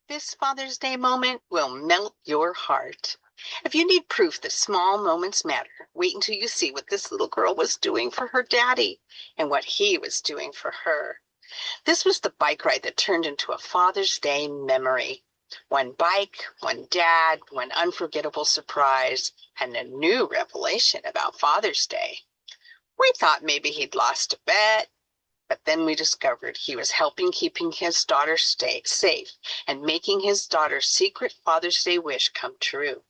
This Father's Day moment will melt your heart. If you need proof that small moments matter, wait until you see what this little girl was doing for her daddy and what he was doing for her. This was the bike ride that turned into a Father's Day memory. One bike, one dad, one unforgettable surprise, and a new revelation about Father's Day. We thought maybe he'd lost a bet, but then we discovered he was helping keeping his daughter stay safe and making his daughter's secret Father's Day wish come true.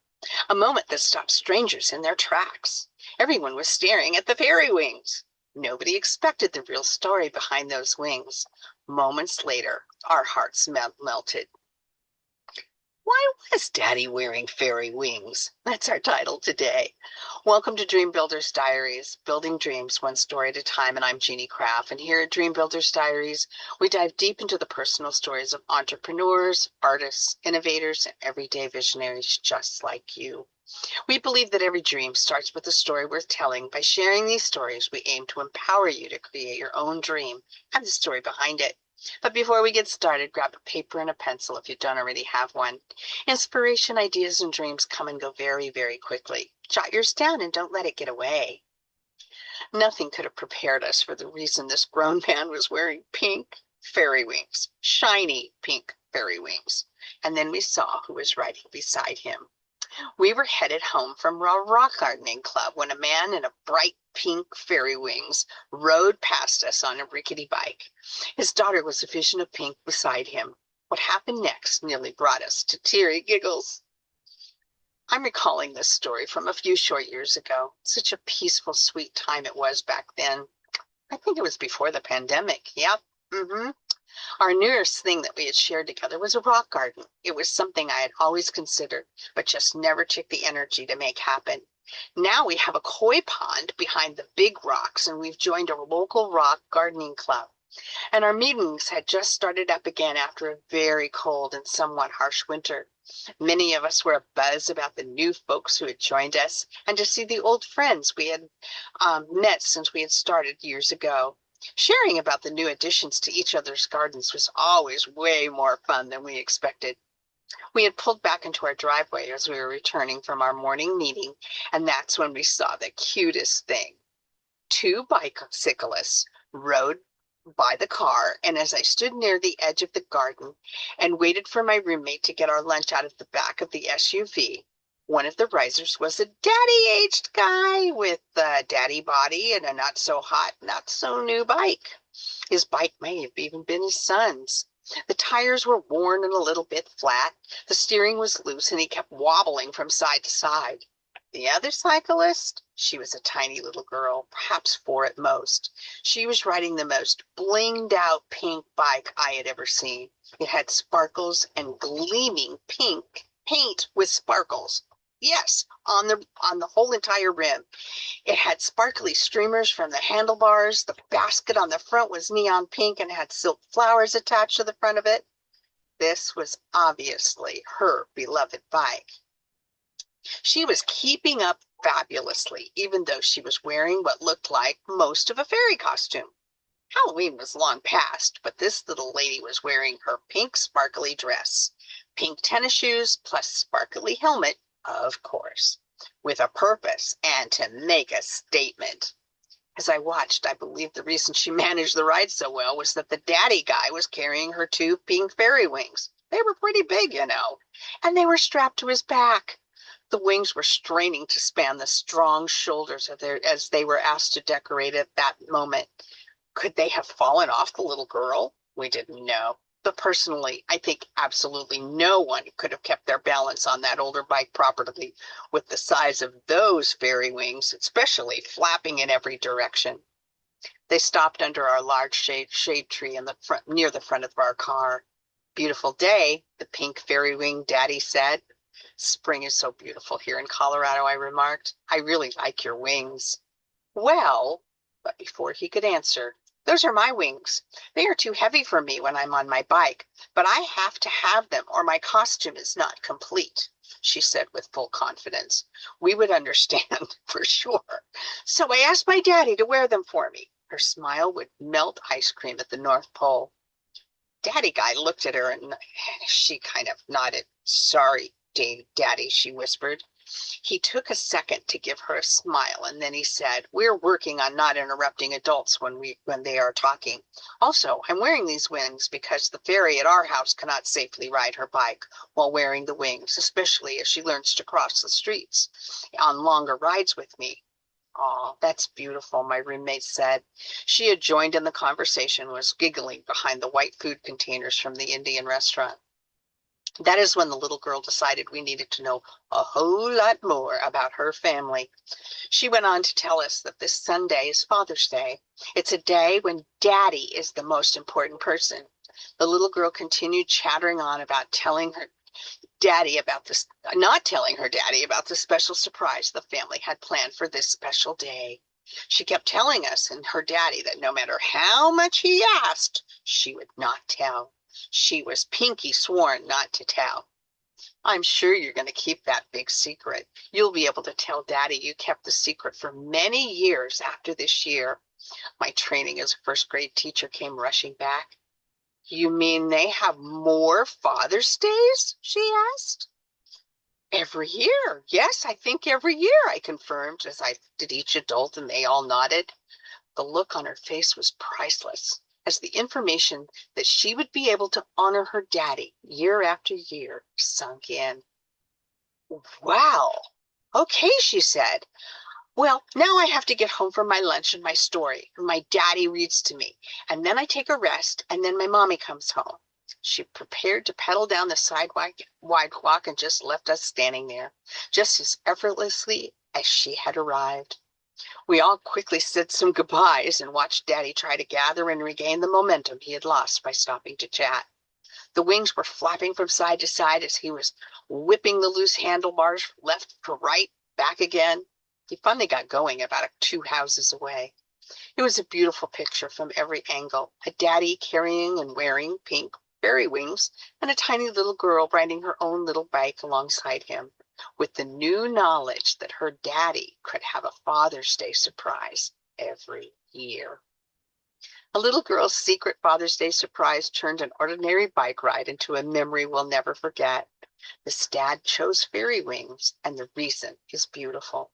A moment that stopped strangers in their tracks. Everyone was staring at the fairy wings. Nobody expected the real story behind those wings. Moments later, our hearts melted. Why was Daddy wearing fairy wings? That's our title today. Welcome to Dream Builders Diaries, building dreams one story at a time, and I'm Jeannie Craft. And here at Dream Builders Diaries, we dive deep into the personal stories of entrepreneurs, artists, innovators, and everyday visionaries just like you. We believe that every dream starts with a story worth telling. By sharing these stories, we aim to empower you to create your own dream and the story behind it. But before we get started, grab a paper and a pencil if you don't already have one. Inspiration, ideas, and dreams come and go very, very quickly. Jot yours down and don't let it get away. Nothing could have prepared us for the reason this grown man was wearing pink fairy wings, shiny pink fairy wings. And then we saw who was riding beside him. We were headed home from our rock gardening club when a man in a bright pink fairy wings rode past us on a rickety bike. His daughter was a vision of pink beside him. What happened next nearly brought us to teary giggles. I'm recalling this story from a few short years ago. Such a peaceful, sweet time it was back then. I think it was before the pandemic. Yep. Our newest thing that we had shared together was a rock garden. It was something I had always considered, but just never took the energy to make happen. Now we have a koi pond behind the big rocks, and we've joined a local rock gardening club. And our meetings had just started up again after a very cold and somewhat harsh winter. Many of us were abuzz about the new folks who had joined us and to see the old friends we had met since we had started years ago. Sharing about the new additions to each other's gardens was always way more fun than we expected. We had pulled back into our driveway as we were returning from our morning meeting, and that's when we saw the cutest thing. Two bicyclists rode by the car, and as I stood near the edge of the garden and waited for my roommate to get our lunch out of the back of the SUV, one of the risers was a daddy-aged guy with a daddy body and a not-so-hot, not-so-new bike. His bike may have even been his son's. The tires were worn and a little bit flat. The steering was loose, and he kept wobbling from side to side. The other cyclist, she was a tiny little girl, perhaps 4 at most. She was riding the most blinged-out pink bike I had ever seen. It had sparkles and gleaming pink paint with sparkles. Yes, on the whole entire rim. It had sparkly streamers from the handlebars. The basket on the front was neon pink and had silk flowers attached to the front of it. This was obviously her beloved bike. She was keeping up fabulously, even though she was wearing what looked like most of a fairy costume. Halloween was long past, but this little lady was wearing her pink sparkly dress, pink tennis shoes, plus sparkly helmet, of course, with a purpose and to make a statement. As I watched, I believed the reason she managed the ride so well was that the daddy guy was carrying her 2 pink fairy wings. They were pretty big, and they were strapped to his back. The wings were straining to span the strong shoulders of as they were asked to decorate at that moment. Could they have fallen off the little girl? We didn't know. But personally, I think absolutely no one could have kept their balance on that older bike properly with the size of those fairy wings, especially flapping in every direction. They stopped under our large shade tree in the front, near the front of our car. Beautiful day, the pink fairy wing daddy said. Spring is so beautiful here in Colorado, I remarked. I really like your wings. Well, but before he could answer, those are my wings. They are too heavy for me when I'm on my bike, but I have to have them or my costume is not complete, she said with full confidence. We would understand for sure. So I asked my daddy to wear them for me. Her smile would melt ice cream at the North Pole. Daddy guy looked at her and she kind of nodded. Sorry, Daddy, she whispered. He took a second to give her a smile, and then he said, We're working on not interrupting adults when they are talking. Also, I'm wearing these wings because the fairy at our house cannot safely ride her bike while wearing the wings, especially as she learns to cross the streets on longer rides with me. Oh, that's beautiful, my roommate said. She had joined in the conversation and was giggling behind the white food containers from the Indian restaurant. That is when the little girl decided we needed to know a whole lot more about her family. She went on to tell us that this Sunday is Father's Day. It's a day when Daddy is the most important person. The little girl continued chattering on about telling her daddy about this, not telling her daddy about the special surprise the family had planned for this special day. She kept telling us and her daddy that no matter how much he asked, she would not tell. She was pinky sworn not to tell. I'm sure you're going to keep that big secret. You'll be able to tell Daddy you kept the secret for many years after this year. My training as a first grade teacher came rushing back. You mean they have more Father's Days? She asked. Every year. Yes, I think every year, I confirmed as I did each adult, and they all nodded. The look on her face was priceless, as the information that she would be able to honor her daddy year after year sunk in. Wow. Okay, she said. Well, now I have to get home for my lunch and my story. My daddy reads to me, and then I take a rest, and then my mommy comes home. She prepared to pedal down the sidewalk and just left us standing there, just as effortlessly as she had arrived. We all quickly said some goodbyes and watched Daddy try to gather and regain the momentum he had lost by stopping to chat. The wings were flapping from side to side as he was whipping the loose handlebars left to right, back again. He finally got going about 2 houses away. It was a beautiful picture from every angle. A daddy carrying and wearing pink fairy wings, and a tiny little girl riding her own little bike alongside him, with the new knowledge that her daddy could have a Father's Day surprise every year. A little girl's secret Father's Day surprise turned an ordinary bike ride into a memory we'll never forget. The dad chose fairy wings, and the reason is beautiful.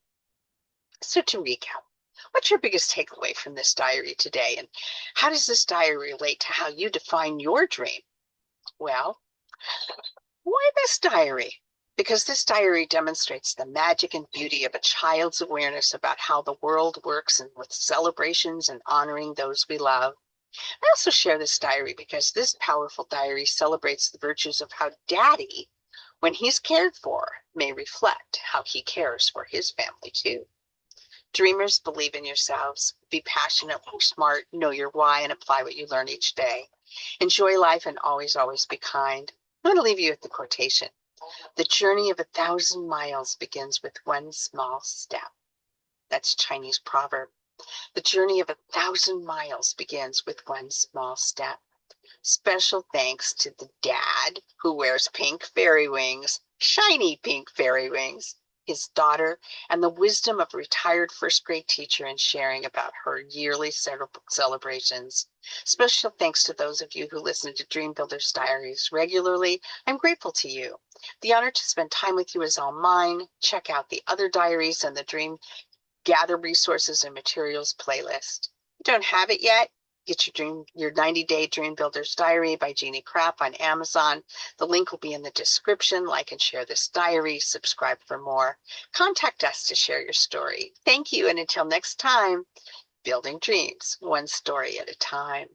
So to recap, what's your biggest takeaway from this diary today, and how does this diary relate to how you define your dream? Well, why this diary? Because this diary demonstrates the magic and beauty of a child's awareness about how the world works and with celebrations and honoring those we love. I also share this diary because this powerful diary celebrates the virtues of how Daddy, when he's cared for, may reflect how he cares for his family too. Dreamers, believe in yourselves, be passionate, work smart, know your why, and apply what you learn each day. Enjoy life and always, always be kind. I'm going to leave you with the quotation. The journey of 1,000 miles begins with one small step. That's a Chinese proverb. The journey of 1,000 miles begins with one small step. Special thanks to the dad who wears pink fairy wings, shiny pink fairy wings, his daughter, and the wisdom of a retired first grade teacher in sharing about her yearly celebrations. Special thanks to those of you who listen to Dream Builders Diaries regularly. I'm grateful to you. The honor to spend time with you is all mine. Check out the other diaries and the Dream Gather Resources and Materials playlist. If you don't have it yet, get your 90-day Dream Builders Diary by Jeannie Craft on Amazon. The link will be in the description. Like and share this diary. Subscribe for more. Contact us to share your story. Thank you, and until next time, building dreams, one story at a time.